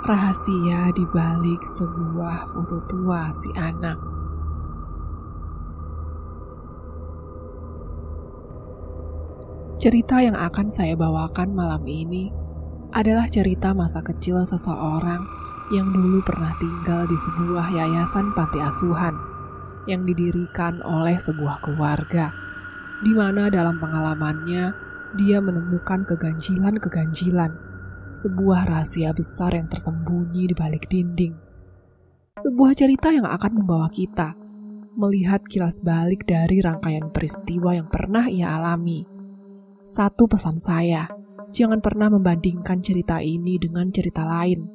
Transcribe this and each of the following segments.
Rahasia di balik sebuah foto tua si anak. Cerita yang akan saya bawakan malam ini adalah cerita masa kecil seseorang yang dulu pernah tinggal di sebuah yayasan panti asuhan yang didirikan oleh sebuah keluarga, di mana dalam pengalamannya dia menemukan keganjilan, sebuah rahasia besar yang tersembunyi di balik dinding. Sebuah cerita yang akan membawa kita melihat kilas balik dari rangkaian peristiwa yang pernah ia alami. Satu pesan saya, jangan pernah membandingkan cerita ini dengan cerita lain,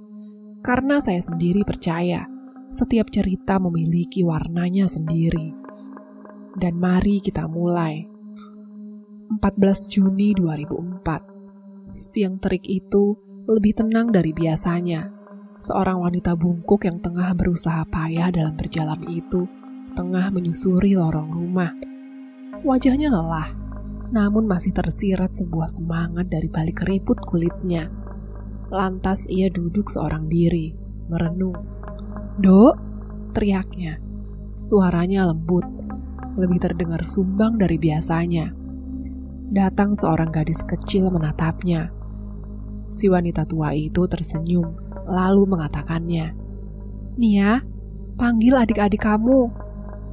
karena saya sendiri percaya setiap cerita memiliki warnanya sendiri. Dan mari kita mulai. 14 Juni 2004. Siang terik itu lebih tenang dari biasanya. Seorang wanita bungkuk yang tengah berusaha payah dalam berjalan itu tengah menyusuri lorong rumah. Wajahnya lelah, namun masih tersirat sebuah semangat dari balik keriput kulitnya. Lantas ia duduk seorang diri, merenung. "Dok!" teriaknya. Suaranya lembut, lebih terdengar sumbang dari biasanya. Datang seorang gadis kecil menatapnya. Si wanita tua itu tersenyum, lalu mengatakannya, "Nia, panggil adik-adik kamu.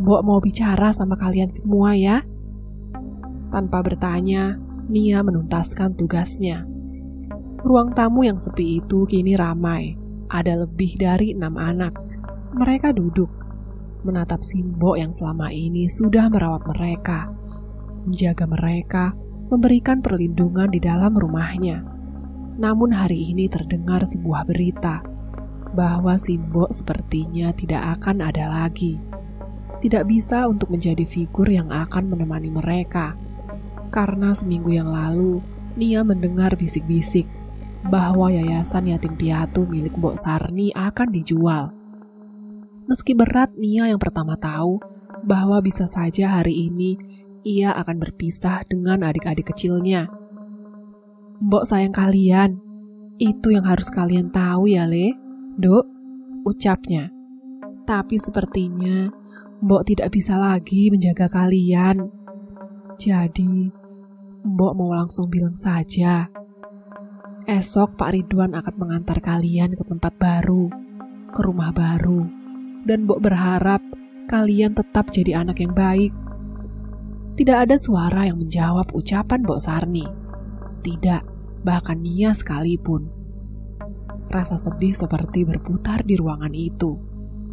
Mbok mau bicara sama kalian semua ya." Tanpa bertanya, Nia menuntaskan tugasnya. Ruang tamu yang sepi itu kini ramai. Ada lebih dari 6 anak. Mereka duduk, menatap Simbok yang selama ini sudah merawat mereka, menjaga mereka, memberikan perlindungan di dalam rumahnya. Namun hari ini terdengar sebuah berita bahwa Simbok sepertinya tidak akan ada lagi. Tidak bisa untuk menjadi figur yang akan menemani mereka. Karena seminggu yang lalu, Nia mendengar bisik-bisik bahwa yayasan yatim piatu milik Mbok Sarni akan dijual. Meski berat, Nia yang pertama tahu bahwa bisa saja hari ini ia akan berpisah dengan adik-adik kecilnya. "Mbok sayang kalian, itu yang harus kalian tahu ya, Le, Dok," ucapnya. "Tapi sepertinya Mbok tidak bisa lagi menjaga kalian. Jadi, Mbok mau langsung bilang saja. Esok Pak Ridwan akan mengantar kalian ke tempat baru, ke rumah baru, dan Mbok berharap kalian tetap jadi anak yang baik." Tidak ada suara yang menjawab ucapan Mbok Sarni. Tidak, bahkan Nia sekalipun. Rasa sedih seperti berputar di ruangan itu.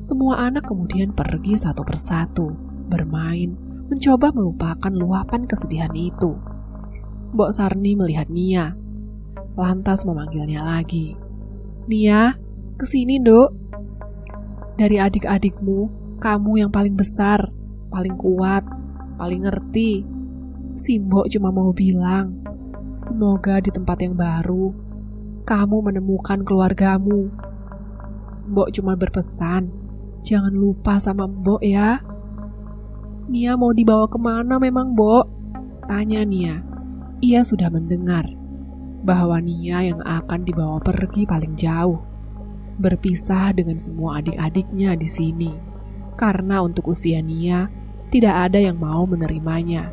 Semua anak kemudian pergi satu persatu, bermain, mencoba melupakan luapan kesedihan itu. Mbok Sarni melihat Nia, lantas memanggilnya lagi. "Nia, kesini, Dok. Dari adik-adikmu, kamu yang paling besar, paling kuat, paling ngerti. Simbok cuma mau bilang, semoga di tempat yang baru, kamu menemukan keluargamu. Mbok cuma berpesan, jangan lupa sama Mbok ya." "Nia mau dibawa kemana memang, Mbok?" tanya Nia. Ia sudah mendengar bahwa Nia yang akan dibawa pergi paling jauh, berpisah dengan semua adik-adiknya di sini, karena untuk usia Nia tidak ada yang mau menerimanya,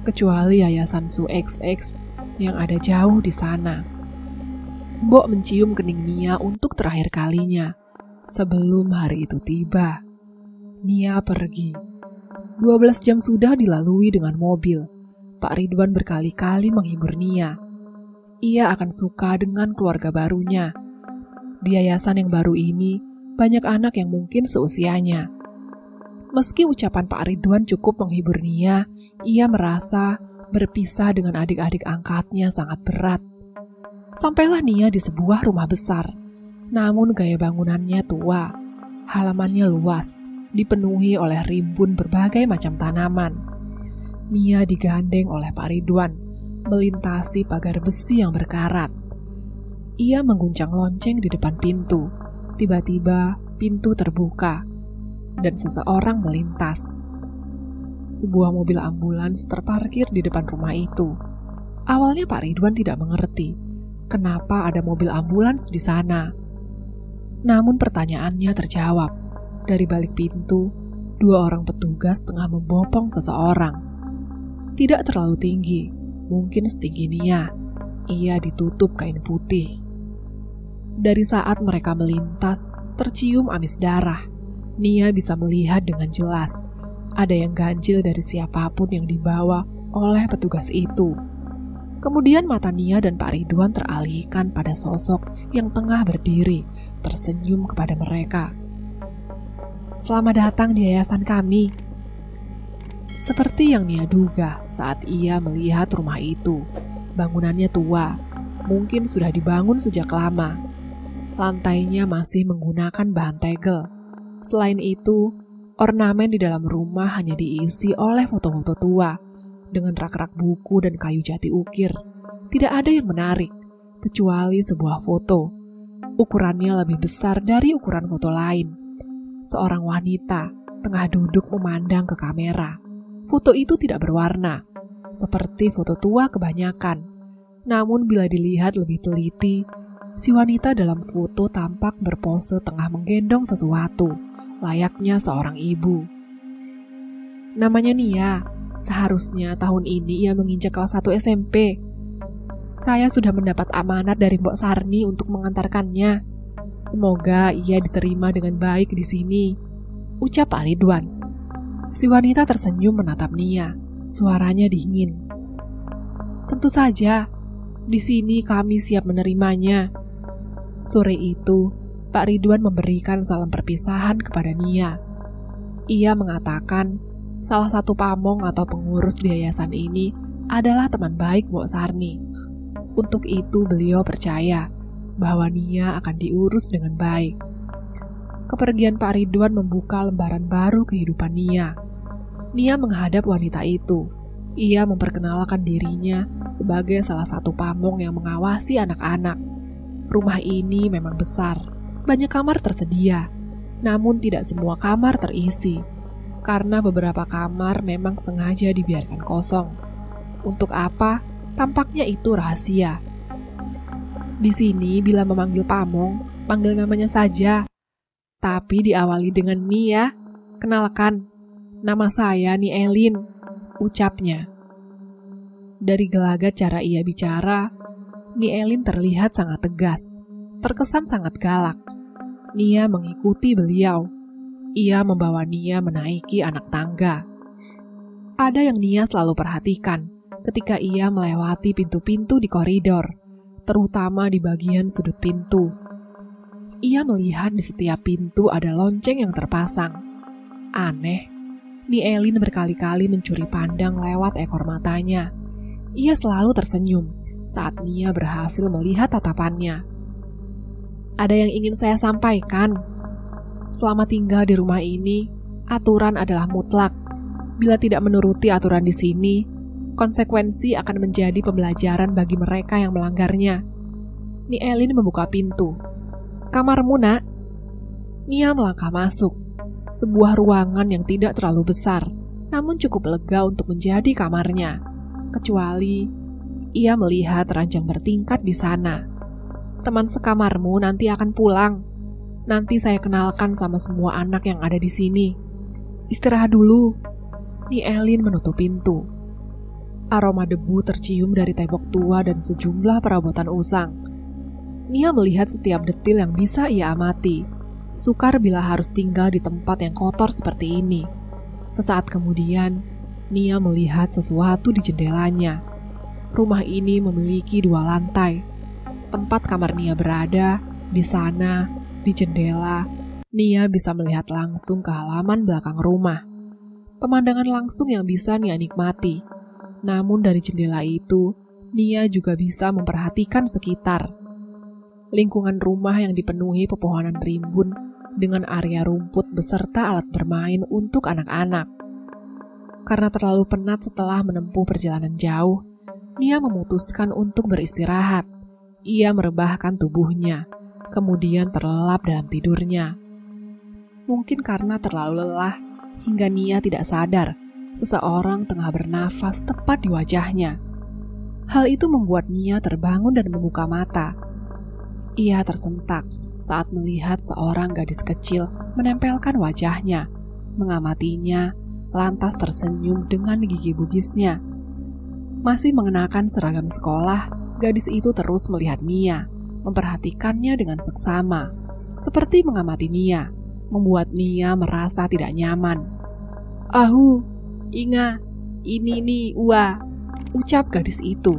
kecuali Yayasan Su XX yang ada jauh di sana. Mbok mencium kening Nia untuk terakhir kalinya sebelum hari itu tiba. Nia pergi. 12 jam sudah dilalui dengan mobil. Pak Ridwan berkali-kali menghibur Nia. Ia akan suka dengan keluarga barunya. Di yayasan yang baru ini, banyak anak yang mungkin seusianya. Meski ucapan Pak Ridwan cukup menghibur Nia, ia merasa berpisah dengan adik-adik angkatnya sangat berat. Sampailah Nia di sebuah rumah besar, namun gaya bangunannya tua, halamannya luas, dipenuhi oleh rimbun berbagai macam tanaman. Nia digandeng oleh Pak Ridwan, melintasi pagar besi yang berkarat. Ia mengguncang lonceng di depan pintu. Tiba-tiba pintu terbuka dan seseorang melintas. Sebuah mobil ambulans terparkir di depan rumah itu. Awalnya Pak Ridwan tidak mengerti kenapa ada mobil ambulans di sana. Namun pertanyaannya terjawab. Dari balik pintu, 2 orang petugas tengah membopong seseorang. Tidak terlalu tinggi, mungkin setinggi Nia. Ia ditutup kain putih. Dari saat mereka melintas, tercium amis darah. Nia bisa melihat dengan jelas. Ada yang ganjil dari siapapun yang dibawa oleh petugas itu. Kemudian mata Nia dan Pak Ridwan teralihkan pada sosok yang tengah berdiri, tersenyum kepada mereka. "Selamat datang di yayasan kami." Seperti yang Nia duga saat ia melihat rumah itu. Bangunannya tua, mungkin sudah dibangun sejak lama. Lantainya masih menggunakan bahan tegel. Selain itu, ornamen di dalam rumah hanya diisi oleh foto-foto tua, dengan rak-rak buku dan kayu jati ukir. Tidak ada yang menarik, kecuali sebuah foto. Ukurannya lebih besar dari ukuran foto lain. Seorang wanita tengah duduk memandang ke kamera. Foto itu tidak berwarna, seperti foto tua kebanyakan. Namun bila dilihat lebih teliti, si wanita dalam foto tampak berpose tengah menggendong sesuatu, layaknya seorang ibu. Namanya Nia. Seharusnya tahun ini ia menginjak kelas 1 SMP. Saya sudah mendapat amanat dari Mbok Sarni untuk mengantarkannya. Semoga ia diterima dengan baik di sini, ucap Pak Ridwan. Si wanita tersenyum menatap Nia. Suaranya dingin. Tentu saja, di sini kami siap menerimanya. Sore itu, Pak Ridwan memberikan salam perpisahan kepada Nia. Ia mengatakan salah satu pamong atau pengurus di yayasan ini adalah teman baik Mbok Sarni. Untuk itu beliau percaya bahwa Nia akan diurus dengan baik. Kepergian Pak Ridwan membuka lembaran baru kehidupan Nia. Nia menghadap wanita itu. Ia memperkenalkan dirinya sebagai salah satu pamong yang mengawasi anak-anak. Rumah ini memang besar, banyak kamar tersedia, namun tidak semua kamar terisi. Karena beberapa kamar memang sengaja dibiarkan kosong. Untuk apa? Tampaknya itu rahasia. Di sini bila memanggil pamong, panggil namanya saja. Tapi diawali dengan Nia. Kenalkan, nama saya Nielin, ucapnya. Dari gelagat cara ia bicara, Nielin terlihat sangat tegas, terkesan sangat galak. Nia mengikuti beliau. Ia membawa Nia menaiki anak tangga. Ada yang Nia selalu perhatikan ketika ia melewati pintu-pintu di koridor, terutama di bagian sudut pintu. Ia melihat di setiap pintu ada lonceng yang terpasang. Aneh, Nielin berkali-kali mencuri pandang lewat ekor matanya. Ia selalu tersenyum saat Nia berhasil melihat tatapannya. Ada yang ingin saya sampaikan. Selama tinggal di rumah ini, aturan adalah mutlak. Bila tidak menuruti aturan di sini, konsekuensi akan menjadi pembelajaran bagi mereka yang melanggarnya. Nielin membuka pintu. Kamarmu, Nak. Nia melangkah masuk. Sebuah ruangan yang tidak terlalu besar, namun cukup lega untuk menjadi kamarnya. Kecuali, ia melihat ranjang bertingkat di sana. Teman sekamarmu nanti akan pulang. Nanti saya kenalkan sama semua anak yang ada di sini. Istirahat dulu. Nielin menutup pintu. Aroma debu tercium dari tembok tua dan sejumlah perabotan usang. Nia melihat setiap detil yang bisa ia amati. Sukar bila harus tinggal di tempat yang kotor seperti ini. Sesaat kemudian, Nia melihat sesuatu di jendelanya. Rumah ini memiliki 2 lantai. Tempat kamar Nia berada, di sana, di jendela, Nia bisa melihat langsung ke halaman belakang rumah. Pemandangan langsung yang bisa Nia nikmati. Namun dari jendela itu, Nia juga bisa memperhatikan sekitar. Lingkungan rumah yang dipenuhi pepohonan rimbun dengan area rumput beserta alat bermain untuk anak-anak. Karena terlalu penat setelah menempuh perjalanan jauh, Nia memutuskan untuk beristirahat. Ia merebahkan tubuhnya, kemudian terlelap dalam tidurnya. Mungkin karena terlalu lelah, hingga Nia tidak sadar seseorang tengah bernafas tepat di wajahnya. Hal itu membuat Nia terbangun dan membuka mata. Ia tersentak, saat melihat seorang gadis kecil menempelkan wajahnya, mengamatinya, lantas tersenyum dengan gigi bugisnya. Masih mengenakan seragam sekolah, gadis itu terus melihat Nia, memperhatikannya dengan seksama, seperti mengamati Nia, membuat Nia merasa tidak nyaman. "Ahu, Inga, ini nih, Ua," ucap gadis itu.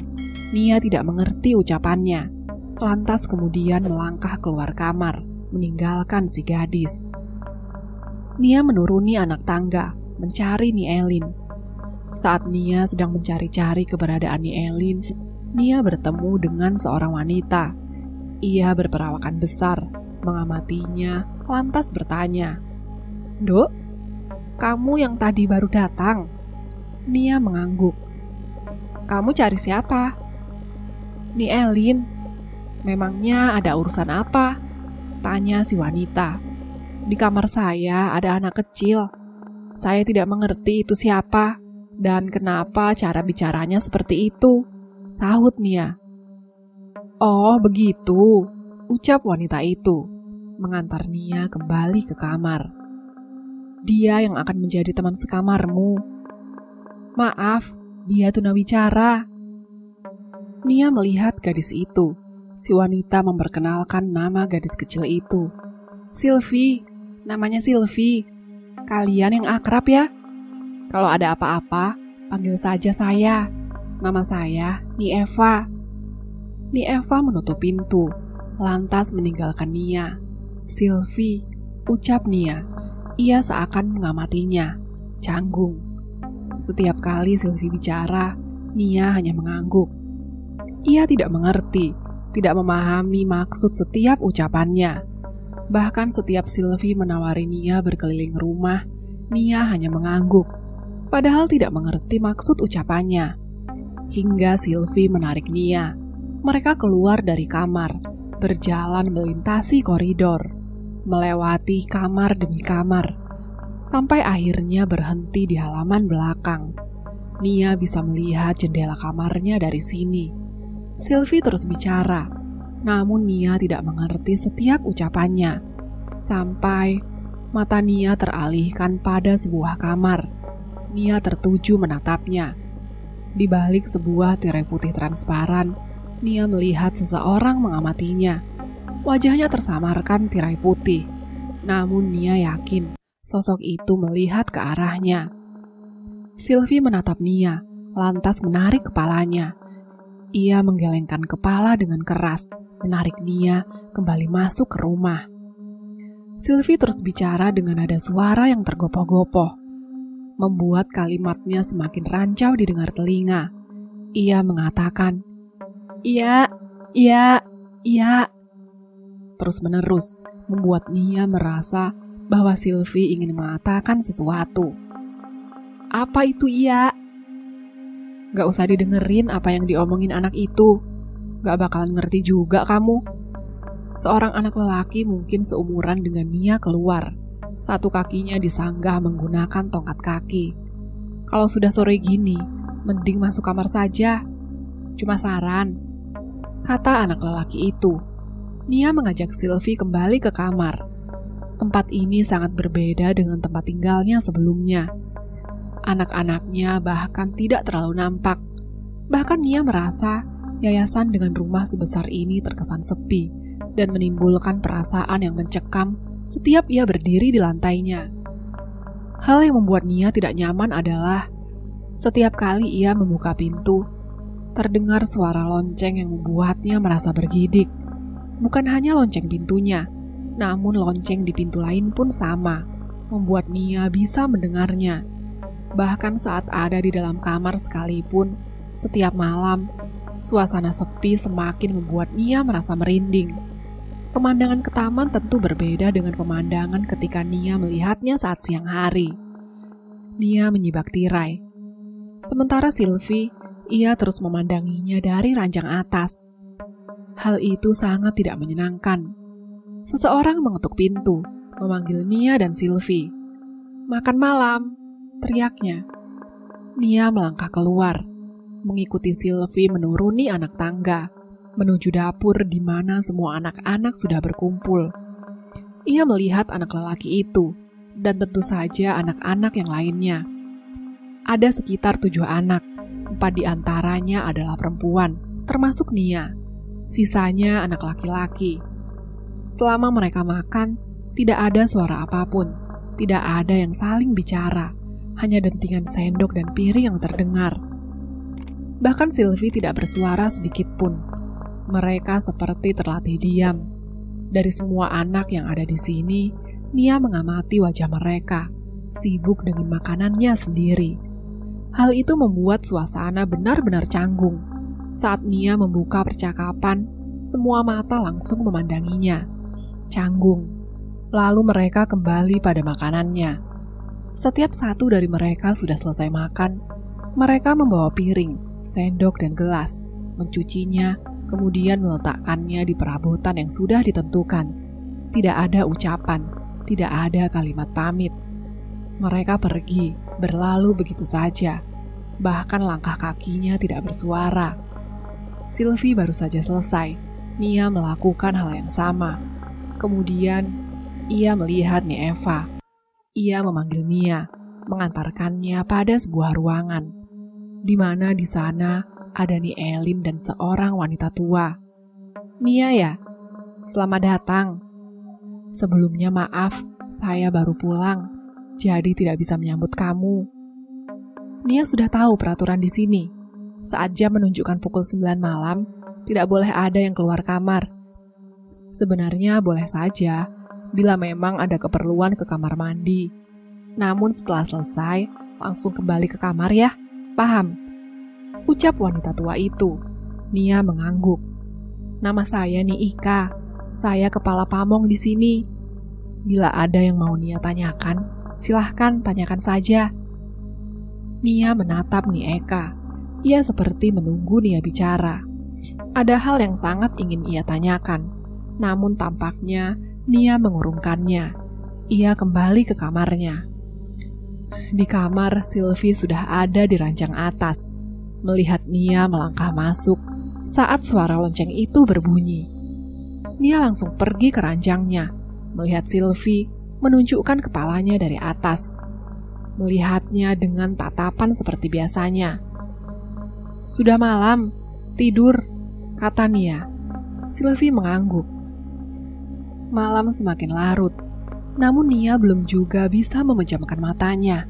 Nia tidak mengerti ucapannya, lantas kemudian melangkah keluar kamar, meninggalkan si gadis. Nia menuruni anak tangga, mencari Nielin. Saat Nia sedang mencari-cari keberadaan Nielin, Nia bertemu dengan seorang wanita. Ia berperawakan besar, mengamatinya, lantas bertanya, "Dok, kamu yang tadi baru datang?" Nia mengangguk. "Kamu cari siapa?" "Nielin." "Memangnya ada urusan apa?" tanya si wanita. "Di kamar saya ada anak kecil. Saya tidak mengerti itu siapa dan kenapa cara bicaranya seperti itu," sahut Nia. "Oh begitu," ucap wanita itu, mengantar Nia kembali ke kamar. "Dia yang akan menjadi teman sekamarmu." "Maaf, dia tunawicara." Nia melihat gadis itu. Si wanita memperkenalkan nama gadis kecil itu. "Sylvie, namanya Sylvie. Kalian yang akrab ya? Kalau ada apa-apa, panggil saja saya. Nama saya Nieva." Nieva menutup pintu, lantas meninggalkan Nia. "Sylvie," ucap Nia. Ia seakan mengamatinya, canggung. Setiap kali Sylvie bicara, Nia hanya mengangguk. Ia tidak mengerti, tidak memahami maksud setiap ucapannya. Bahkan setiap Sylvie menawari Nia berkeliling rumah, Nia hanya mengangguk, padahal tidak mengerti maksud ucapannya. Hingga Sylvie menarik Nia. Mereka keluar dari kamar, berjalan melintasi koridor, melewati kamar demi kamar, sampai akhirnya berhenti di halaman belakang. Nia bisa melihat jendela kamarnya dari sini. Sylvie terus bicara, namun Nia tidak mengerti setiap ucapannya. Sampai mata Nia teralihkan pada sebuah kamar. Nia tertuju menatapnya. Di balik sebuah tirai putih transparan, Nia melihat seseorang mengamatinya. Wajahnya tersamarkan tirai putih, namun Nia yakin sosok itu melihat ke arahnya. Sylvie menatap Nia, lantas menarik kepalanya. Ia menggelengkan kepala dengan keras, menarik Nia kembali masuk ke rumah. Sylvie terus bicara dengan nada suara yang tergopoh-gopoh, membuat kalimatnya semakin rancau didengar telinga. Ia mengatakan, "Iya, iya, iya," terus-menerus, membuat Nia merasa bahwa Sylvie ingin mengatakan sesuatu. "Apa itu iya?" "Gak usah didengerin apa yang diomongin anak itu. Gak bakalan ngerti juga kamu." Seorang anak lelaki mungkin seumuran dengan Nia keluar. Satu kakinya disanggah menggunakan tongkat kaki. "Kalau sudah sore gini, mending masuk kamar saja. Cuma saran," kata anak lelaki itu. Nia mengajak Sylvie kembali ke kamar. Tempat ini sangat berbeda dengan tempat tinggalnya sebelumnya. Anak-anaknya bahkan tidak terlalu nampak. Bahkan Nia merasa yayasan dengan rumah sebesar ini terkesan sepi dan menimbulkan perasaan yang mencekam setiap ia berdiri di lantainya. Hal yang membuat Nia tidak nyaman adalah setiap kali ia membuka pintu, terdengar suara lonceng yang membuatnya merasa bergidik. Bukan hanya lonceng pintunya, namun lonceng di pintu lain pun sama, membuat Nia bisa mendengarnya. Bahkan saat ada di dalam kamar sekalipun, setiap malam, suasana sepi semakin membuat Nia merasa merinding. Pemandangan ke taman tentu berbeda dengan pemandangan ketika Nia melihatnya saat siang hari. Nia menyibak tirai. Sementara Sylvie, ia terus memandanginya dari ranjang atas. Hal itu sangat tidak menyenangkan. Seseorang mengetuk pintu, memanggil Nia dan Sylvie. "Makan malam," teriaknya. Nia melangkah keluar, mengikuti Sylvie menuruni anak tangga. menuju dapur di mana semua anak-anak sudah berkumpul. Ia melihat anak lelaki itu, dan tentu saja anak-anak yang lainnya. Ada sekitar 7 anak, 4 diantaranya adalah perempuan, termasuk Nia. Sisanya anak laki-laki. Selama mereka makan, tidak ada suara apapun, tidak ada yang saling bicara, hanya dentingan sendok dan piring yang terdengar. Bahkan Sylvie tidak bersuara sedikit pun. Mereka seperti terlatih diam. Dari semua anak yang ada di sini, Nia mengamati wajah mereka, sibuk dengan makanannya sendiri. Hal itu membuat suasana benar-benar canggung. Saat Nia membuka percakapan, semua mata langsung memandanginya. Canggung. Lalu mereka kembali pada makanannya. Setiap satu dari mereka sudah selesai makan, mereka membawa piring, sendok, dan gelas, mencucinya, kemudian meletakkannya di perabotan yang sudah ditentukan. Tidak ada ucapan, tidak ada kalimat pamit. Mereka pergi, berlalu begitu saja. Bahkan langkah kakinya tidak bersuara. Sylvie baru saja selesai. Nia melakukan hal yang sama. Kemudian, ia melihat Eva. Ia memanggil Nia, mengantarkannya pada sebuah ruangan, di mana di sana ada Elin dan seorang wanita tua. Nia ya? Selamat datang. Sebelumnya maaf, saya baru pulang, jadi tidak bisa menyambut kamu. Nia sudah tahu peraturan di sini. Saat jam menunjukkan pukul 9 malam, tidak boleh ada yang keluar kamar. Sebenarnya boleh saja, bila memang ada keperluan ke kamar mandi. Namun setelah selesai, langsung kembali ke kamar ya, paham? Ucap wanita tua itu. Nia mengangguk. Nama saya Ika. Saya kepala pamong di sini. Bila ada yang mau Nia tanyakan, silahkan tanyakan saja. Nia menatap Eka. Ia seperti menunggu Nia bicara. Ada hal yang sangat ingin ia tanyakan, namun tampaknya Nia mengurungkannya. Ia kembali ke kamarnya. Di kamar, Sylvie sudah ada di ranjang atas. Melihat Nia melangkah masuk saat suara lonceng itu berbunyi. Nia langsung pergi ke ranjangnya, melihat Sylvie menunjukkan kepalanya dari atas. Melihatnya dengan tatapan seperti biasanya. Sudah malam, tidur, kata Nia. Sylvie mengangguk. Malam semakin larut, namun Nia belum juga bisa memejamkan matanya.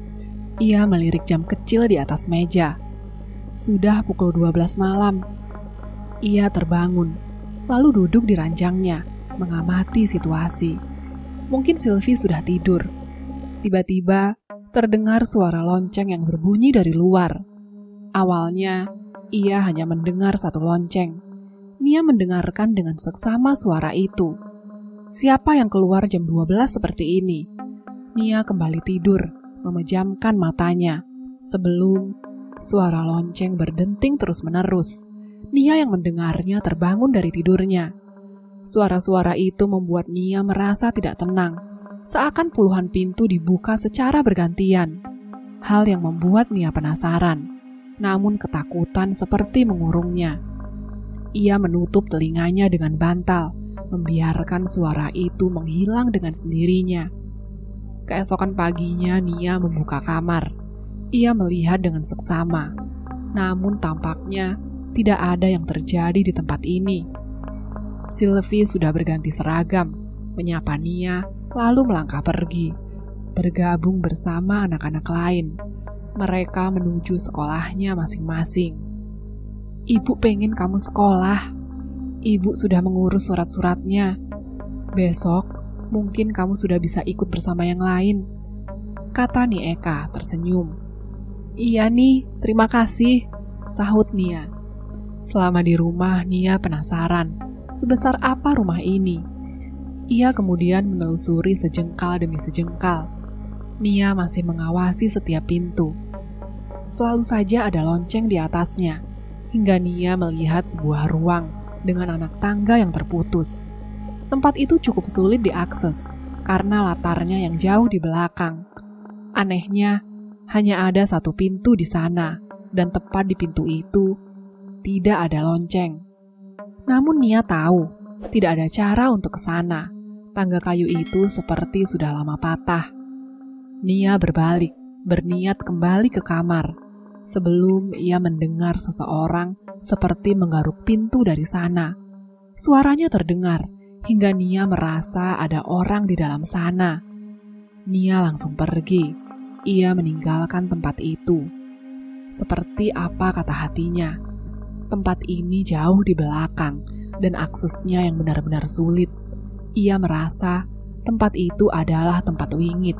Ia melirik jam kecil di atas meja. Sudah pukul 12 malam. Ia terbangun, lalu duduk di ranjangnya, mengamati situasi. Mungkin Sylvie sudah tidur. Tiba-tiba, terdengar suara lonceng yang berbunyi dari luar. Awalnya, ia hanya mendengar satu lonceng. Nia mendengarkan dengan seksama suara itu. Siapa yang keluar jam 12 seperti ini? Nia kembali tidur, memejamkan matanya. Sebelum suara lonceng berdenting terus-menerus, Nia yang mendengarnya terbangun dari tidurnya. Suara-suara itu membuat Nia merasa tidak tenang, seakan puluhan pintu dibuka secara bergantian. Hal yang membuat Nia penasaran, namun ketakutan seperti mengurungnya. Ia menutup telinganya dengan bantal, membiarkan suara itu menghilang dengan sendirinya. Keesokan paginya Nia membuka kamar. Ia melihat dengan seksama, namun tampaknya tidak ada yang terjadi di tempat ini. Sylvie sudah berganti seragam, menyapa Nia, lalu melangkah pergi, bergabung bersama anak-anak lain. Mereka menuju sekolahnya masing-masing. Ibu pengen kamu sekolah. Ibu sudah mengurus surat-suratnya. Besok, mungkin kamu sudah bisa ikut bersama yang lain, kata Eka tersenyum. Iya nih, terima kasih, sahut Nia. Selama di rumah, Nia penasaran, sebesar apa rumah ini. Ia kemudian menelusuri sejengkal demi sejengkal. Nia masih mengawasi setiap pintu. Selalu saja ada lonceng di atasnya, hingga Nia melihat sebuah ruang dengan anak tangga yang terputus. Tempat itu cukup sulit diakses, karena latarnya yang jauh di belakang. Anehnya, hanya ada satu pintu di sana, dan tepat di pintu itu, tidak ada lonceng. Namun Nia tahu, tidak ada cara untuk ke sana. Tangga kayu itu seperti sudah lama patah. Nia berbalik, berniat kembali ke kamar. Sebelum ia mendengar seseorang seperti menggaruk pintu dari sana. Suaranya terdengar, hingga Nia merasa ada orang di dalam sana. Nia langsung pergi. Ia meninggalkan tempat itu. Seperti apa kata hatinya, tempat ini jauh di belakang dan aksesnya yang benar-benar sulit. Ia merasa tempat itu adalah tempat wingit.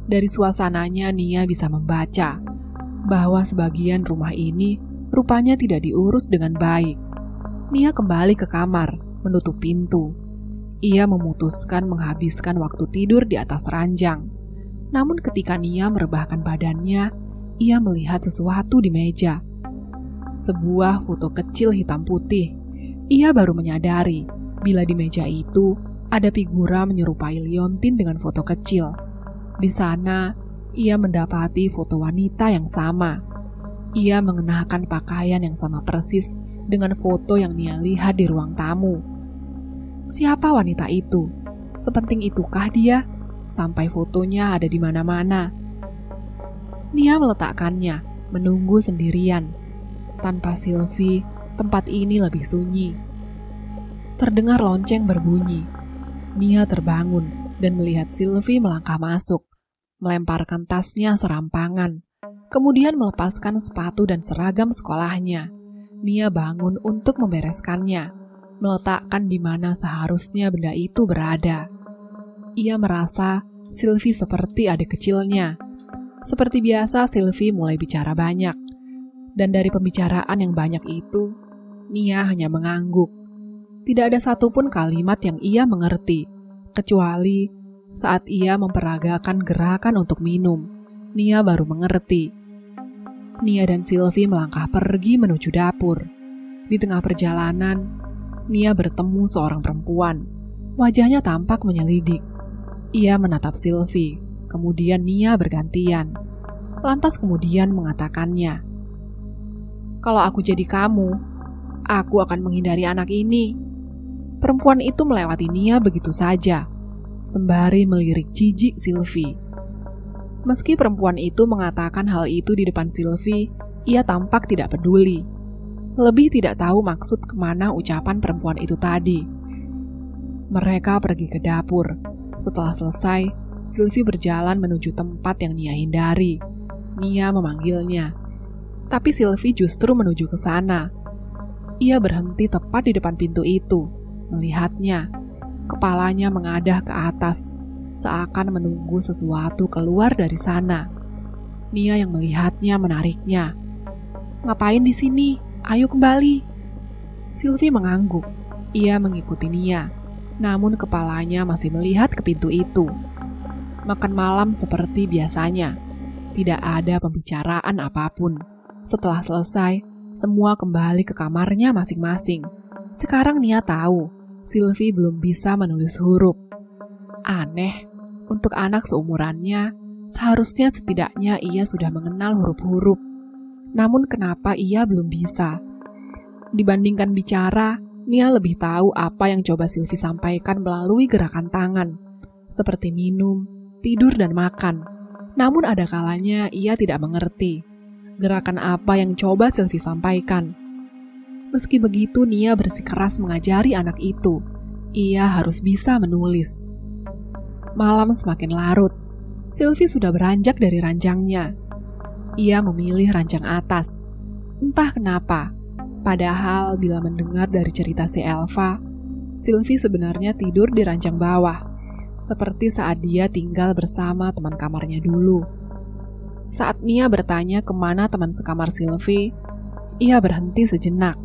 Dari suasananya Nia bisa membaca bahwa sebagian rumah ini rupanya tidak diurus dengan baik. Nia kembali ke kamar, menutup pintu. Ia memutuskan menghabiskan waktu tidur di atas ranjang. Namun ketika Nia merebahkan badannya, ia melihat sesuatu di meja. Sebuah foto kecil hitam putih. Ia baru menyadari bila di meja itu ada figura menyerupai liontin dengan foto kecil. Di sana, ia mendapati foto wanita yang sama. Ia mengenakan pakaian yang sama persis dengan foto yang Nia lihat di ruang tamu. Siapa wanita itu? Sepenting itukah dia? Sampai fotonya ada di mana-mana. Nia meletakkannya, menunggu sendirian. Tanpa Sylvie, tempat ini lebih sunyi. Terdengar lonceng berbunyi. Nia terbangun dan melihat Sylvie melangkah masuk, melemparkan tasnya serampangan, kemudian melepaskan sepatu dan seragam sekolahnya. Nia bangun untuk membereskannya, meletakkan di mana seharusnya benda itu berada. Ia merasa Sylvie seperti adik kecilnya. Seperti biasa, Sylvie mulai bicara banyak. Dan dari pembicaraan yang banyak itu, Nia hanya mengangguk. Tidak ada satupun kalimat yang ia mengerti, kecuali saat ia memperagakan gerakan untuk minum. Nia baru mengerti. Nia dan Sylvie melangkah pergi menuju dapur. Di tengah perjalanan, Nia bertemu seorang perempuan. Wajahnya tampak menyelidik. Ia menatap Sylvie, kemudian Nia bergantian. Lantas kemudian mengatakannya, "Kalau aku jadi kamu, aku akan menghindari anak ini." Perempuan itu melewati Nia begitu saja, sembari melirik jijik Sylvie. Meski perempuan itu mengatakan hal itu di depan Sylvie, ia tampak tidak peduli. Lebih tidak tahu maksud kemana ucapan perempuan itu tadi. Mereka pergi ke dapur. Setelah selesai, Sylvie berjalan menuju tempat yang Nia hindari. Nia memanggilnya, tapi Sylvie justru menuju ke sana. Ia berhenti tepat di depan pintu itu, melihatnya. Kepalanya mengadah ke atas, seakan menunggu sesuatu keluar dari sana. Nia yang melihatnya menariknya. "Ngapain di sini? Ayo kembali." Sylvie mengangguk. Ia mengikuti Nia, namun kepalanya masih melihat ke pintu itu. Makan malam seperti biasanya. Tidak ada pembicaraan apapun. Setelah selesai, semua kembali ke kamarnya masing-masing. Sekarang Nia tahu, Sylvie belum bisa menulis huruf. Aneh, untuk anak seumurannya, seharusnya setidaknya ia sudah mengenal huruf-huruf. Namun kenapa ia belum bisa? Dibandingkan bicara, Nia lebih tahu apa yang coba Sylvie sampaikan melalui gerakan tangan, seperti minum, tidur, dan makan. Namun ada kalanya ia tidak mengerti gerakan apa yang coba Sylvie sampaikan. Meski begitu, Nia bersikeras mengajari anak itu. Ia harus bisa menulis. Malam semakin larut. Sylvie sudah beranjak dari ranjangnya. Ia memilih ranjang atas. Entah kenapa, padahal bila mendengar dari cerita si Elva, Sylvie sebenarnya tidur di ranjang bawah, seperti saat dia tinggal bersama teman kamarnya dulu. Saat Nia bertanya kemana teman sekamar Sylvie, ia berhenti sejenak.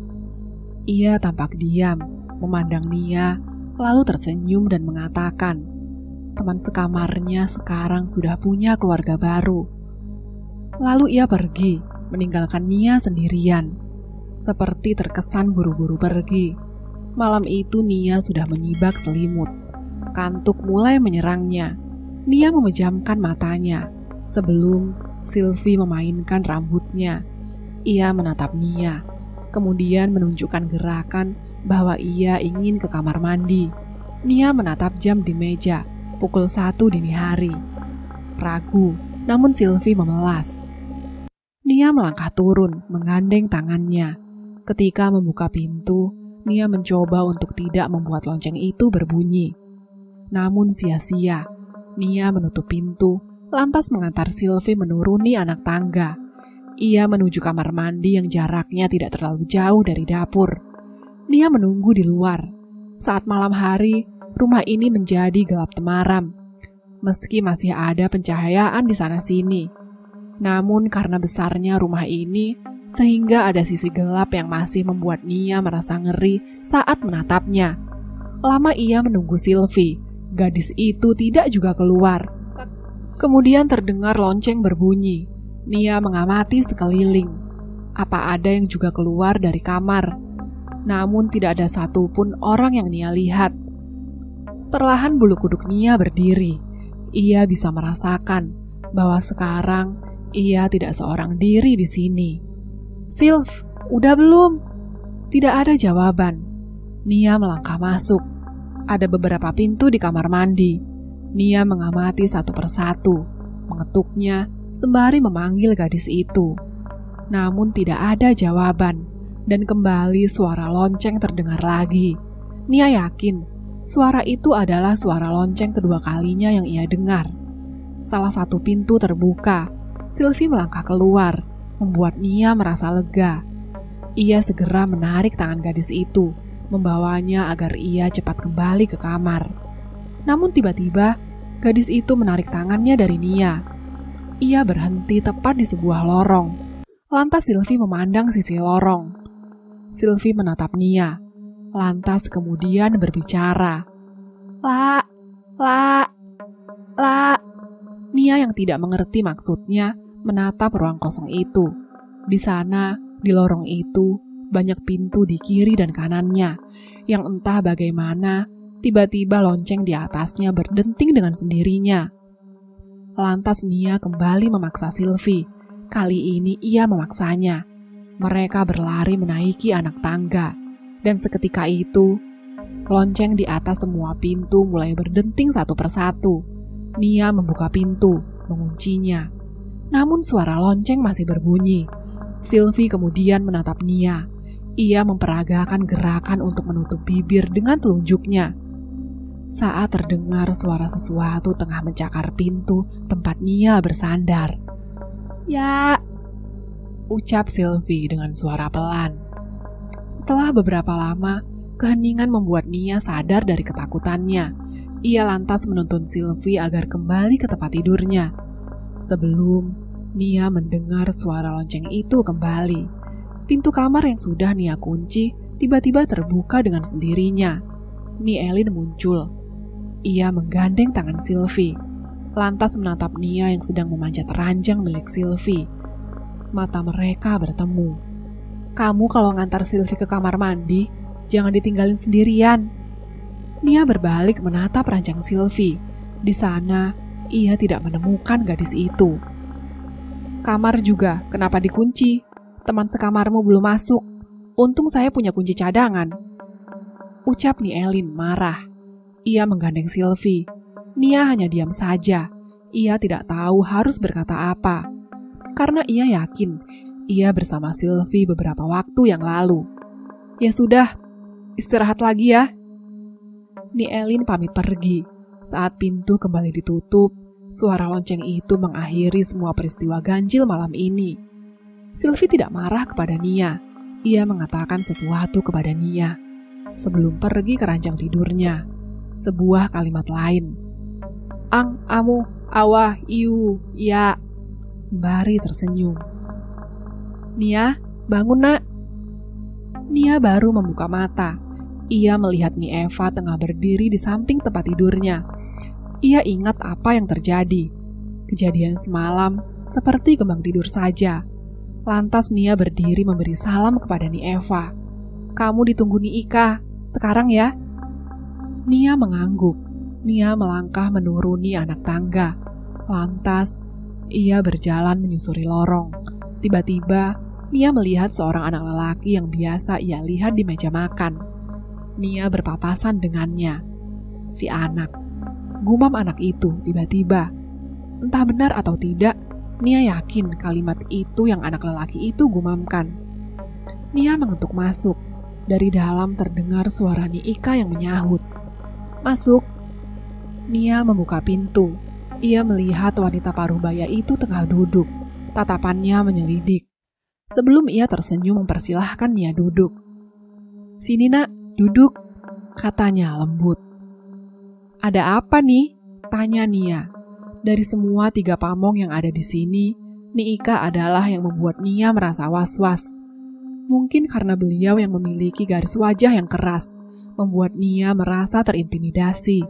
Ia tampak diam, memandang Nia, lalu tersenyum dan mengatakan, teman sekamarnya sekarang sudah punya keluarga baru. Lalu ia pergi, meninggalkan Nia sendirian. Seperti terkesan buru-buru pergi. Malam itu Nia sudah menyibak selimut. Kantuk mulai menyerangnya. Nia memejamkan matanya. Sebelum Sylvie memainkan rambutnya, ia menatap Nia, kemudian menunjukkan gerakan bahwa ia ingin ke kamar mandi. Nia menatap jam di meja, pukul 1 dini hari. Ragu, namun Sylvie memelas. Nia melangkah turun, menggandeng tangannya. Ketika membuka pintu, Nia mencoba untuk tidak membuat lonceng itu berbunyi. Namun sia-sia. Nia menutup pintu, lantas mengantar Sylvie menuruni anak tangga. Ia menuju kamar mandi yang jaraknya tidak terlalu jauh dari dapur. Nia menunggu di luar. Saat malam hari, rumah ini menjadi gelap temaram. Meski masih ada pencahayaan di sana-sini. Namun karena besarnya rumah ini, sehingga ada sisi gelap yang masih membuat Nia merasa ngeri saat menatapnya. Lama ia menunggu Sylvie. Gadis itu tidak juga keluar. Kemudian terdengar lonceng berbunyi. Nia mengamati sekeliling. Apa ada yang juga keluar dari kamar? Namun tidak ada satupun orang yang Nia lihat. Perlahan bulu kuduk Nia berdiri. Ia bisa merasakan bahwa sekarang ia tidak seorang diri di sini. "Sylv, udah belum?" Tidak ada jawaban. Nia melangkah masuk. Ada beberapa pintu di kamar mandi. Nia mengamati satu persatu, mengetuknya sembari memanggil gadis itu. Namun tidak ada jawaban, dan kembali suara lonceng terdengar lagi. Nia yakin suara itu adalah suara lonceng kedua kalinya yang ia dengar. Salah satu pintu terbuka. Sylvie melangkah keluar, membuat Nia merasa lega. Ia segera menarik tangan gadis itu, membawanya agar ia cepat kembali ke kamar. Namun tiba-tiba, gadis itu menarik tangannya dari Nia. Ia berhenti tepat di sebuah lorong. Lantas Sylvie memandang sisi lorong. Sylvie menatap Nia, lantas kemudian berbicara. La. Nia yang tidak mengerti maksudnya menatap ruang kosong itu. Di sana, di lorong itu, banyak pintu di kiri dan kanannya, yang entah bagaimana, tiba-tiba lonceng di atasnya berdenting dengan sendirinya. Lantas Nia kembali memaksa Sylvie. Kali ini ia memaksanya. Mereka berlari menaiki anak tangga, dan seketika itu, lonceng di atas semua pintu mulai berdenting satu persatu. Nia membuka pintu, menguncinya. Namun suara lonceng masih berbunyi. Sylvie kemudian menatap Nia. Ia memperagakan gerakan untuk menutup bibir dengan telunjuknya. Saat terdengar suara sesuatu tengah mencakar pintu tempat Nia bersandar. "Ya," ucap Sylvie dengan suara pelan. Setelah beberapa lama, keheningan membuat Nia sadar dari ketakutannya. Ia lantas menuntun Sylvie agar kembali ke tempat tidurnya. Sebelum Nia mendengar suara lonceng itu kembali, pintu kamar yang sudah Nia kunci tiba-tiba terbuka dengan sendirinya. Nielin muncul. Ia menggandeng tangan Sylvie, lantas menatap Nia yang sedang memanjat ranjang milik Sylvie. Mata mereka bertemu. "Kamu kalau ngantar Sylvie ke kamar mandi, jangan ditinggalin sendirian." Nia berbalik menatap ranjang Sylvie. Di sana, ia tidak menemukan gadis itu. "Kamar juga, kenapa dikunci? Teman sekamarmu belum masuk. Untung saya punya kunci cadangan," ucap Nielin marah. Ia menggandeng Sylvie. Nia hanya diam saja. Ia tidak tahu harus berkata apa. Karena ia yakin ia bersama Sylvie beberapa waktu yang lalu. "Ya sudah, istirahat lagi ya." Nielin pamit pergi. Saat pintu kembali ditutup, suara lonceng itu mengakhiri semua peristiwa ganjil malam ini. Sylvie tidak marah kepada Nia. Ia mengatakan sesuatu kepada Nia sebelum pergi ke ranjang tidurnya. Sebuah kalimat lain. "Ang, amu, awa, iu, ya." Bari tersenyum. "Nia, bangun nak." Nia baru membuka mata. Ia melihat Nieva tengah berdiri di samping tempat tidurnya. Ia ingat apa yang terjadi. Kejadian semalam seperti kembang tidur saja. Lantas Nia berdiri memberi salam kepada Nieva. "Kamu ditunggu Ika, sekarang ya." Nia mengangguk. Nia melangkah menuruni anak tangga. Lantas, ia berjalan menyusuri lorong. Tiba-tiba, Nia melihat seorang anak lelaki yang biasa ia lihat di meja makan. Nia berpapasan dengannya. Si anak. Gumam anak itu tiba-tiba. Entah benar atau tidak, Nia yakin kalimat itu yang anak lelaki itu gumamkan. Nia mengetuk masuk. Dari dalam terdengar suara Niika yang menyahut. Masuk. Nia membuka pintu. Ia melihat wanita parubaya itu tengah duduk. Tatapannya menyelidik. Sebelum ia tersenyum mempersilahkan Nia duduk. Sini nak, duduk, katanya lembut. Ada apa nih? Tanya Nia. Dari semua 3 pamong yang ada di sini, Niika adalah yang membuat Nia merasa was-was. Mungkin karena beliau yang memiliki garis wajah yang keras, membuat Nia merasa terintimidasi.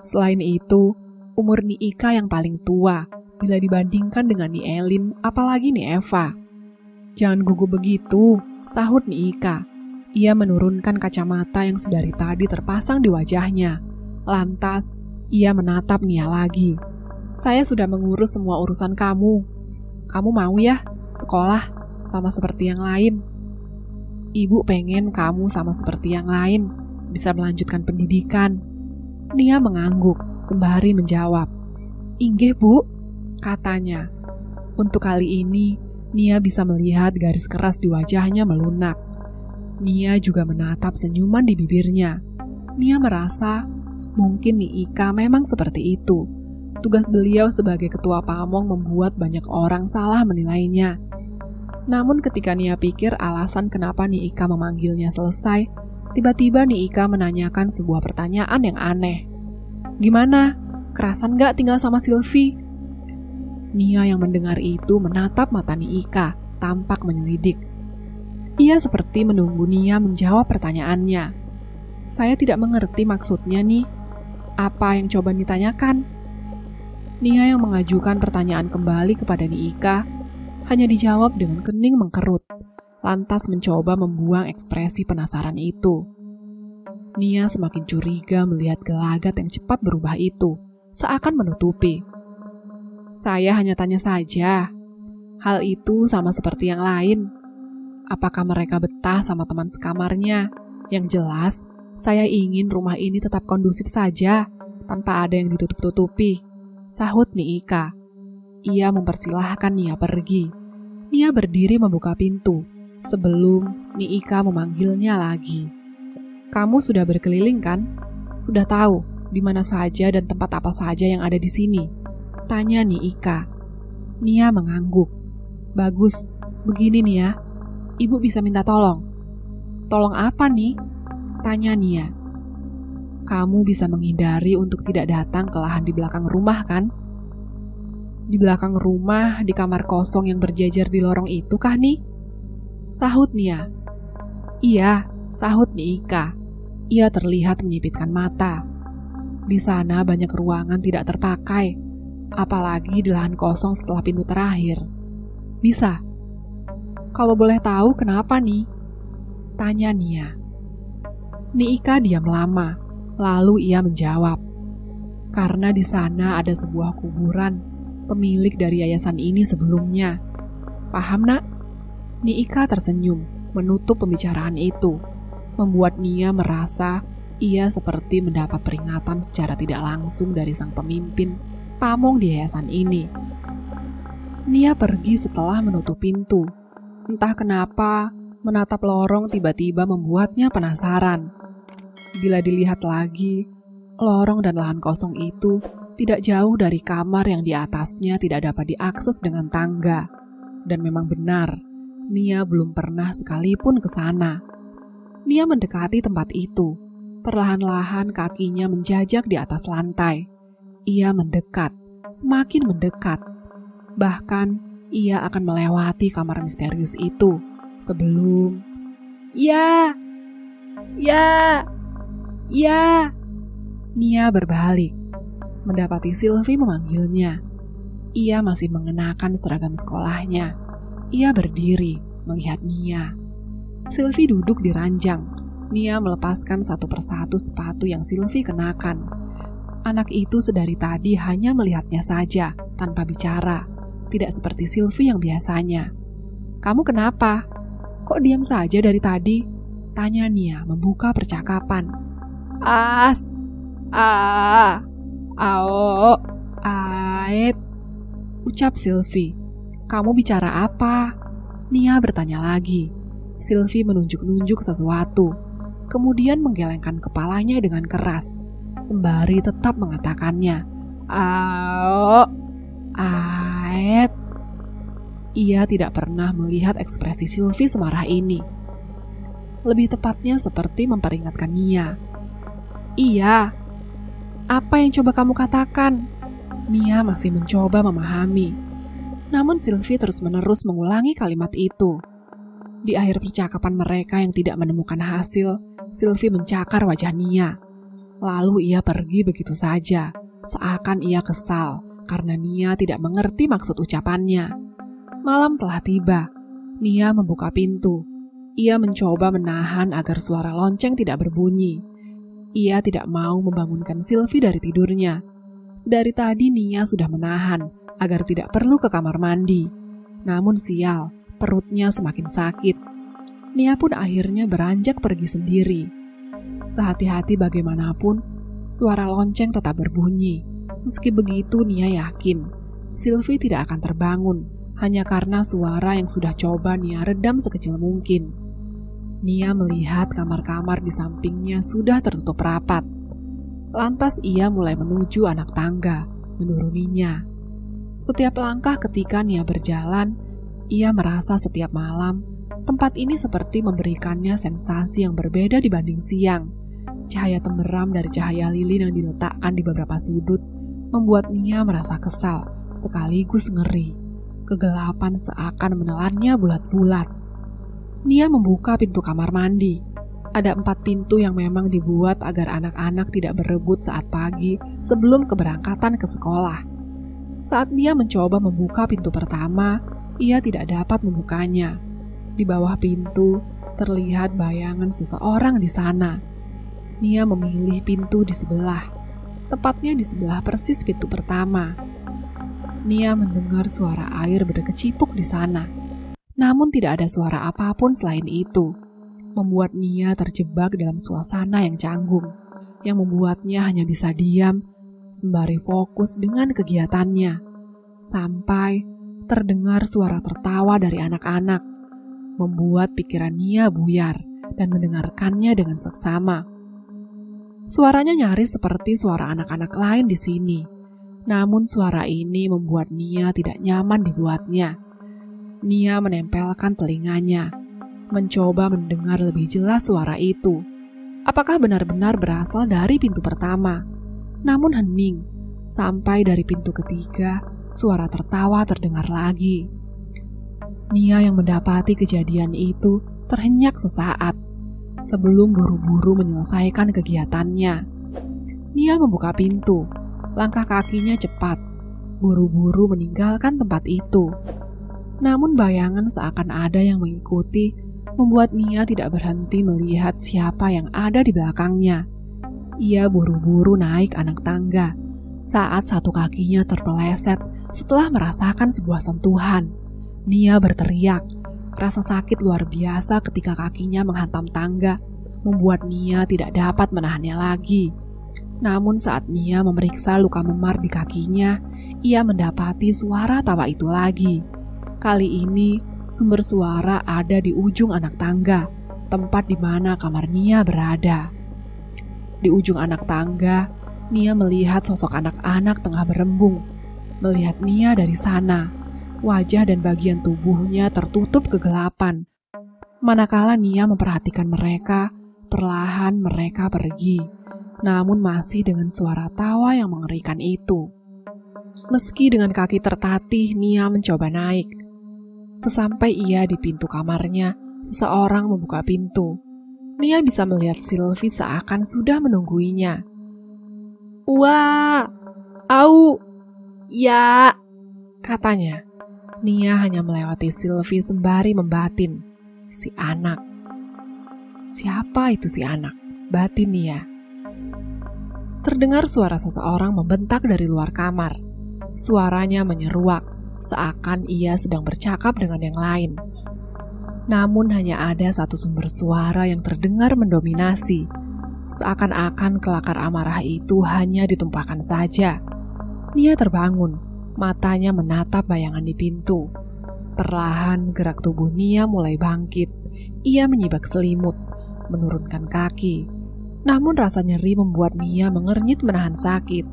Selain itu, umur Niika yang paling tua, bila dibandingkan dengan Ni Elin, apalagi Ni Eva. Jangan gugup begitu, sahut Niika. Ia menurunkan kacamata yang sedari tadi terpasang di wajahnya. Lantas, ia menatap Nia lagi. Saya sudah mengurus semua urusan kamu. Kamu mau ya, sekolah? Sama seperti yang lain. Ibu pengen kamu sama seperti yang lain, bisa melanjutkan pendidikan. Nia mengangguk sembari menjawab. Inggih bu, katanya. Untuk kali ini, Nia bisa melihat garis keras di wajahnya melunak. Nia juga menatap senyuman di bibirnya. Nia merasa mungkin Niika memang seperti itu. Tugas beliau sebagai ketua pamong membuat banyak orang salah menilainya. Namun ketika Nia pikir alasan kenapa Niika memanggilnya selesai, tiba-tiba Niika menanyakan sebuah pertanyaan yang aneh. Gimana? Kerasan gak tinggal sama Sylvie? Nia yang mendengar itu menatap mata Niika, tampak menyelidik. Ia seperti menunggu Nia menjawab pertanyaannya. Saya tidak mengerti maksudnya nih. Apa yang coba ditanyakan? Nia yang mengajukan pertanyaan kembali kepada Niika, hanya dijawab dengan kening mengkerut, lantas mencoba membuang ekspresi penasaran itu. Nia semakin curiga melihat gelagat yang cepat berubah itu, seakan menutupi. Saya hanya tanya saja, hal itu sama seperti yang lain. Apakah mereka betah sama teman sekamarnya? Yang jelas, saya ingin rumah ini tetap kondusif saja, tanpa ada yang ditutup-tutupi, sahut Niika. Ia mempersilahkan Nia pergi. Nia berdiri membuka pintu, sebelum Niika memanggilnya lagi. Kamu sudah berkeliling kan? Sudah tahu di mana saja dan tempat apa saja yang ada di sini? Tanya Niika. Nia mengangguk. Bagus, begini Nia. Ibu bisa minta tolong. Tolong apa nih? Tanya Nia. Kamu bisa menghindari untuk tidak datang ke lahan di belakang rumah kan? Di belakang rumah, di kamar kosong yang berjajar di lorong itu kah nih? Sahut Nia. Iya, sahut Niika. Ia terlihat menyipitkan mata. Di sana banyak ruangan tidak terpakai, apalagi di lahan kosong setelah pintu terakhir. Bisa. Kalau boleh tahu kenapa nih? Tanya Nia. Niika diam lama, lalu ia menjawab. Karena di sana ada sebuah kuburan pemilik dari yayasan ini sebelumnya. Paham nak? Niika tersenyum, menutup pembicaraan itu, membuat Nia merasa ia seperti mendapat peringatan secara tidak langsung dari sang pemimpin pamong di yayasan ini. Nia pergi setelah menutup pintu. Entah kenapa, menatap lorong tiba-tiba membuatnya penasaran. Bila dilihat lagi, lorong dan lahan kosong itu tidak jauh dari kamar yang di atasnya tidak dapat diakses dengan tangga. Dan memang benar, Nia belum pernah sekalipun ke sana. Nia mendekati tempat itu. Perlahan-lahan kakinya menjajak di atas lantai. Ia mendekat, semakin mendekat. Bahkan, ia akan melewati kamar misterius itu sebelum... Ya! Nia berbalik. Mendapati Sylvie memanggilnya. Ia masih mengenakan seragam sekolahnya. Ia berdiri, melihat Nia. Sylvie duduk di ranjang. Nia melepaskan satu persatu sepatu yang Sylvie kenakan. Anak itu sedari tadi hanya melihatnya saja, tanpa bicara. Tidak seperti Sylvie yang biasanya. Kamu kenapa? Kok diam saja dari tadi? Tanya Nia membuka percakapan. Ao, Aet, ucap Sylvie. Kamu bicara apa? Nia bertanya lagi. Sylvie menunjuk-nunjuk sesuatu, kemudian menggelengkan kepalanya dengan keras, sembari tetap mengatakannya. Ao, Aet. Ia tidak pernah melihat ekspresi Sylvie semarah ini. Lebih tepatnya seperti memperingatkan Nia. Iya, apa yang coba kamu katakan? Nia masih mencoba memahami. Namun Sylvie terus-menerus mengulangi kalimat itu. Di akhir percakapan mereka yang tidak menemukan hasil, Sylvie mencakar wajah Nia. Lalu ia pergi begitu saja, seakan ia kesal karena Nia tidak mengerti maksud ucapannya. Malam telah tiba. Nia membuka pintu. Ia mencoba menahan agar suara lonceng tidak berbunyi. Ia tidak mau membangunkan Sylvie dari tidurnya. Sedari tadi Nia sudah menahan agar tidak perlu ke kamar mandi. Namun sial, perutnya semakin sakit. Nia pun akhirnya beranjak pergi sendiri. Sehati-hati bagaimanapun, suara lonceng tetap berbunyi. Meski begitu, Nia yakin Sylvie tidak akan terbangun hanya karena suara yang sudah coba Nia redam sekecil mungkin. Nia melihat kamar-kamar di sampingnya sudah tertutup rapat. Lantas ia mulai menuju anak tangga, menuruninya. Setiap langkah ketika Nia berjalan, ia merasa setiap malam tempat ini seperti memberikannya sensasi yang berbeda dibanding siang. Cahaya temberam dari cahaya lilin yang diletakkan di beberapa sudut membuat Nia merasa kesal sekaligus ngeri. Kegelapan seakan menelannya bulat-bulat. Nia membuka pintu kamar mandi. Ada 4 pintu yang memang dibuat agar anak-anak tidak berebut saat pagi sebelum keberangkatan ke sekolah. Saat Nia mencoba membuka pintu pertama, ia tidak dapat membukanya. Di bawah pintu terlihat bayangan seseorang di sana. Nia memilih pintu di sebelah, tepatnya di sebelah persis pintu pertama. Nia mendengar suara air berkecipuk di sana. Namun tidak ada suara apapun selain itu. Membuat Nia terjebak dalam suasana yang canggung, yang membuatnya hanya bisa diam, sembari fokus dengan kegiatannya. Sampai terdengar suara tertawa dari anak-anak, membuat pikiran Nia buyar dan mendengarkannya dengan seksama. Suaranya nyaris seperti suara anak-anak lain di sini. Namun suara ini membuat Nia tidak nyaman dibuatnya. Nia menempelkan telinganya, mencoba mendengar lebih jelas suara itu. Apakah benar-benar berasal dari pintu pertama? Namun hening, sampai dari pintu ketiga, suara tertawa terdengar lagi. Nia yang mendapati kejadian itu terhenyak sesaat, sebelum buru-buru menyelesaikan kegiatannya. Nia membuka pintu. Langkah kakinya cepat, buru-buru meninggalkan tempat itu. Namun bayangan seakan ada yang mengikuti, membuat Nia tidak berhenti melihat siapa yang ada di belakangnya. Ia buru-buru naik anak tangga, saat satu kakinya terpeleset setelah merasakan sebuah sentuhan. Nia berteriak, rasa sakit luar biasa ketika kakinya menghantam tangga, membuat Nia tidak dapat menahannya lagi. Namun saat Nia memeriksa luka memar di kakinya, ia mendapati suara tawa itu lagi. Kali ini, sumber suara ada di ujung anak tangga, tempat di mana kamar Nia berada. Di ujung anak tangga, Nia melihat sosok anak-anak tengah berembung. Melihat Nia dari sana, wajah dan bagian tubuhnya tertutup kegelapan. Manakala Nia memperhatikan mereka, perlahan mereka pergi. Namun masih dengan suara tawa yang mengerikan itu. Meski dengan kaki tertatih, Nia mencoba naik. Sesampai ia di pintu kamarnya, seseorang membuka pintu. Nia bisa melihat Sylvie seakan sudah menungguinya. Wah, au, ya, katanya. Nia hanya melewati Sylvie sembari membatin. Si anak. Siapa itu si anak? Batin Nia. Terdengar suara seseorang membentak dari luar kamar. Suaranya menyeruak, seakan ia sedang bercakap dengan yang lain. Namun hanya ada satu sumber suara yang terdengar mendominasi. Seakan-akan kelakar amarah itu hanya ditumpahkan saja. Nia terbangun, matanya menatap bayangan di pintu. Perlahan gerak tubuh Nia mulai bangkit. Ia menyibak selimut, menurunkan kaki. Namun rasa nyeri membuat Nia mengernyit menahan sakit.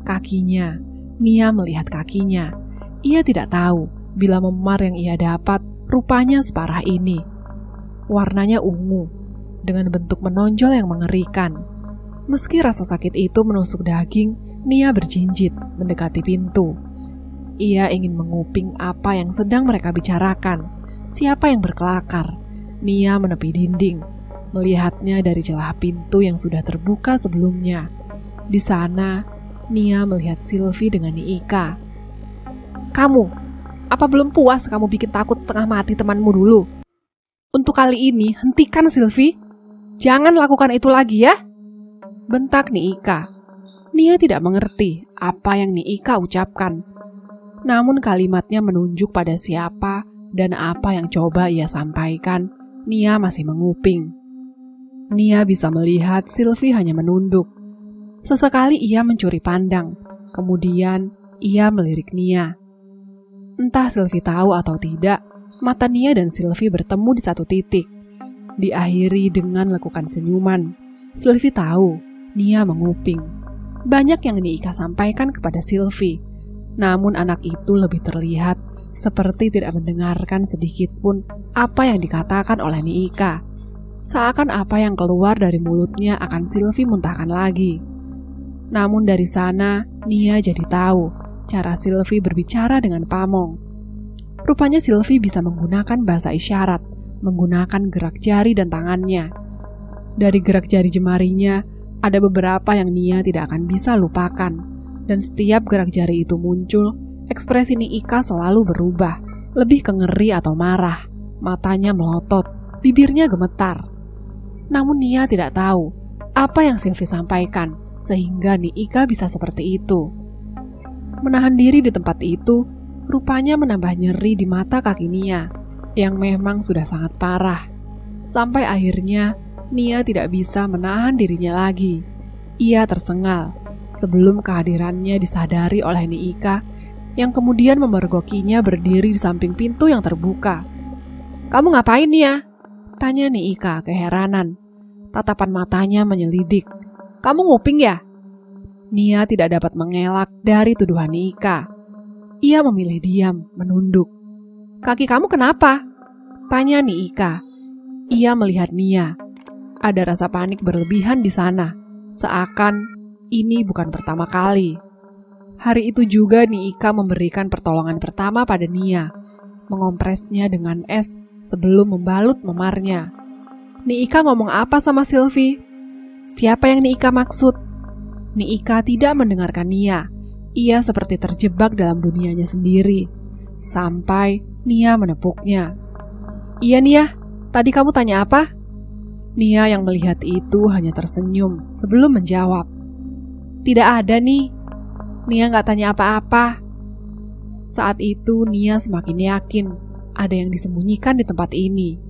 Kakinya, Nia melihat kakinya. Ia tidak tahu bila memar yang ia dapat rupanya separah ini. Warnanya ungu, dengan bentuk menonjol yang mengerikan. Meski rasa sakit itu menusuk daging, Nia berjinjit mendekati pintu. Ia ingin menguping apa yang sedang mereka bicarakan. Siapa yang berkelakar? Nia menepi dinding, melihatnya dari celah pintu yang sudah terbuka sebelumnya. Di sana, Nia melihat Sylvie dengan Nika. "Kamu, apa belum puas kamu bikin takut setengah mati temanmu dulu? Untuk kali ini, hentikan Sylvie. Jangan lakukan itu lagi ya," bentak Nika. Nia tidak mengerti apa yang Nika ucapkan. Namun kalimatnya menunjuk pada siapa dan apa yang coba ia sampaikan. Nia masih menguping. Nia bisa melihat Sylvie hanya menunduk. Sesekali ia mencuri pandang. Kemudian ia melirik Nia. Entah Sylvie tahu atau tidak, mata Nia dan Sylvie bertemu di satu titik. Diakhiri dengan lekukan senyuman. Sylvie tahu Nia menguping. Banyak yang Nika sampaikan kepada Sylvie. Namun anak itu lebih terlihat seperti tidak mendengarkan sedikit pun apa yang dikatakan oleh Nika. Seakan apa yang keluar dari mulutnya akan Sylvie muntahkan lagi. Namun dari sana, Nia jadi tahu cara Sylvie berbicara dengan Pamong. Rupanya Sylvie bisa menggunakan bahasa isyarat, menggunakan gerak jari dan tangannya. Dari gerak jari jemarinya, ada beberapa yang Nia tidak akan bisa lupakan. Dan setiap gerak jari itu muncul, ekspresi Nika selalu berubah, lebih ke ngeri atau marah. Matanya melotot, bibirnya gemetar. Namun Nia tidak tahu apa yang Sylvie sampaikan, sehingga Nika bisa seperti itu. Menahan diri di tempat itu, rupanya menambah nyeri di mata kaki Nia, yang memang sudah sangat parah. Sampai akhirnya, Nia tidak bisa menahan dirinya lagi. Ia tersengal, sebelum kehadirannya disadari oleh Nika, yang kemudian memergokinya berdiri di samping pintu yang terbuka. "Kamu ngapain, Nia?" tanya Nika keheranan. Tatapan matanya menyelidik. "Kamu nguping ya?" Nia tidak dapat mengelak dari tuduhan Nika. Ia memilih diam, menunduk. "Kaki kamu kenapa?" tanya Nika. Ia melihat Nia. Ada rasa panik berlebihan di sana, seakan ini bukan pertama kali. Hari itu juga Nika memberikan pertolongan pertama pada Nia, mengompresnya dengan es sebelum membalut memarnya. Nika ngomong apa sama Sylvie? Siapa yang Nika maksud? Nika tidak mendengarkan Nia. Ia seperti terjebak dalam dunianya sendiri. Sampai Nia menepuknya. "Iya Nia, tadi kamu tanya apa?" Nia yang melihat itu hanya tersenyum sebelum menjawab. "Tidak ada nih. Nia gak tanya apa-apa." Saat itu Nia semakin yakin ada yang disembunyikan di tempat ini.